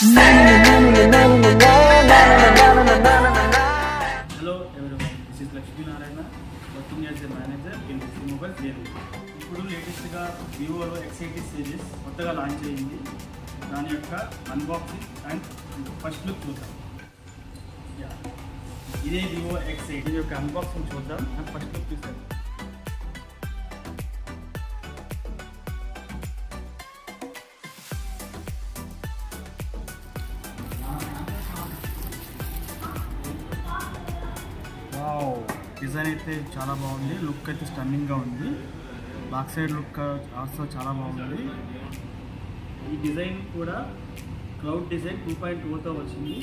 everyone, this is Lakshmi Narayana, working as a manager in Mobile Telugu. ఇప్పుడు లేటెస్ట్గా Vivo X80 series కొత్తగా launch అయ్యింది. దాని యొక్క అన్బాక్సింగ్ అండ్ ఫస్ట్ లుక్ చూద్దాం. ఇదే Vivo X80 యొక్క అన్బాక్సింగ్ చూద్దాం అండ్ ఫస్ట్ లుక్ చూద్దాం. డిజైన్ అయితే చాలా బాగుంది, లుక్ అయితే స్టన్నింగ్గా ఉంది. బ్యాక్ సైడ్ లుక్ ఆల్సో చాలా బాగుంది. ఈ డిజైన్ కూడా క్లౌడ్ డిజైన్ 2.2తో వచ్చింది,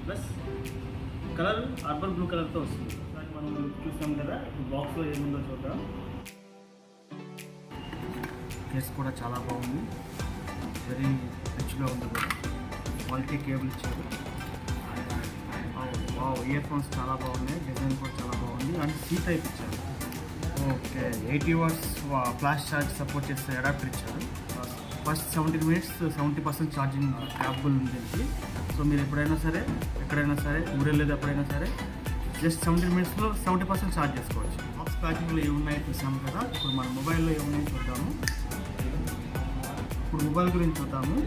ప్లస్ కలర్ అర్బన్ బ్లూ కలర్తో వస్తుంది. మనం చూసాం కదా, బాక్స్లో ఏముందో చూద్దాం. కేస్ కూడా చాలా బాగుంది, వెరీ రిచ్గా ఉంది కూడా. క్వాలిటీ కేబుల్ ఇచ్చారు. ఇయర్ ఫోన్స్ చాలా బాగున్నాయి, డిజైన్ కూడా చాలా బాగుంది. అండ్ సీ టైప్ ఇచ్చారు. Okay, 80 watts flash charge support చేసే అడాప్టర్ ఇచ్చారు. ఫస్ట్ 70 మినిట్స్ 70% ఛార్జింగ్ క్యాపబుల్ ఉంది. సో మీరు ఎప్పుడైనా సరే ఎక్కడైనా సరే ఊరెళ్ళేది ఎప్పుడైనా సరే జస్ట్ 70 మినిట్స్లో 70% ఛార్జ్ చేసుకోవచ్చు. బాక్స్ ప్యాకింగ్లో ఏమున్నాయో చూసాము కదా, ఇప్పుడు మన మొబైల్లో ఏమున్నాయో చూద్దాము. ఇప్పుడు మొబైల్ గురించి చూద్దాము.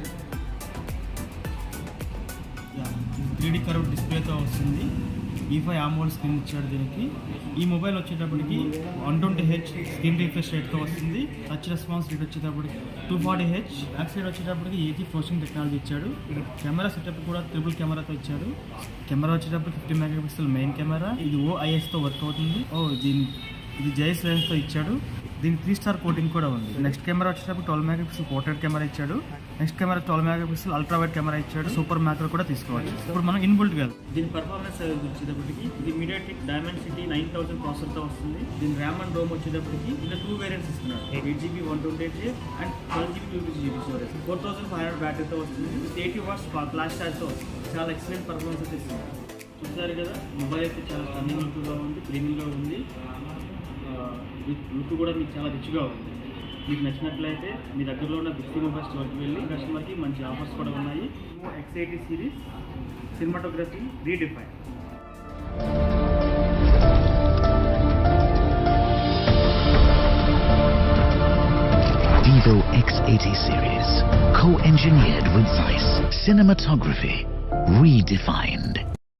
3D కర్వ్ డిస్ప్లేతో వస్తుంది. E5 AMOLED స్క్రీన్ ఇచ్చాడు దీనికి. ఈ మొబైల్ వచ్చేటప్పటికి 120Hz స్క్రీన్ రిఫ్రెష్ రేట్తో వస్తుంది. టచ్ రెస్పాన్స్ రేట్ వచ్చేటప్పటికి 240Hz. బ్యాక్ సైడ్ వచ్చేటప్పటికి AG ఫ్లోషింగ్ టెక్నాలజీ ఇచ్చాడు. కెమెరా సెటప్ కూడా ట్రిపుల్ కెమెరాతో ఇచ్చాడు. కెమెరా వచ్చేటప్పటికి 50 మెగాపిక్సెల్ మెయిన్ కెమెరా. ఇది OISతో వర్క్ అవుతుంది. ఇది జైస్ లెన్స్తో ఇచ్చాడు. దీనికి 3 స్టార్ కోటింగ్ కూడా ఉంది. నెక్స్ట్ కెమెరా వచ్చేటప్పుడు 12 మెగాపిక్సెల్ పోర్ట్రేట్ కెమెరా ఇచ్చాడు. Next camera 12 megapixel ultra wide camera ఇచ్చాడు. సూపర్ మ్యాక్రో కూడా తీసుకోవచ్చు. ఇప్పుడు మనం ఇన్బుల్ట్ కాదు. దీని పర్ఫార్మెన్స్ వచ్చేటప్పటికి ఇది MediaTek Dimensity 9000 ప్రాసెసర్తో వస్తుంది. దీని ర్యామ్ అండ్ రోమ్ వచ్చేటప్పటికి ఇలా 2 వేరియంట్స్ ఇస్తున్నాడు. 8GB 128GB and 12GB 256GB storage. 4500 బ్యాటరీతో వస్తుంది. 80 వాట్స్ ఫ్లాష్ ఛార్జ్తో వస్తుంది. చాలా ఎక్సలెంట్ పర్ఫార్మెన్స్ అయితే ఇస్తుంది. చూసారు కదా, మొబైల్ అయితే చాలా స్టన్నింగ్ లుక్గా ఉంది, ప్రీమియంగా ఉంది. లుక్ కూడా మీకు చాలా రిచ్గా ఉంది. మీకు నచ్చినట్లయితే మీ దగ్గరలో ఉన్న బిగ్ మొబైల్ స్టోర్కి వెళ్ళి కస్టమర్కి మంచి ఆఫర్స్ కూడా ఉన్నాయి. X80 series cinematography redefine. Vivo X80 series, co-engineered with Zeiss. Cinematography redefined.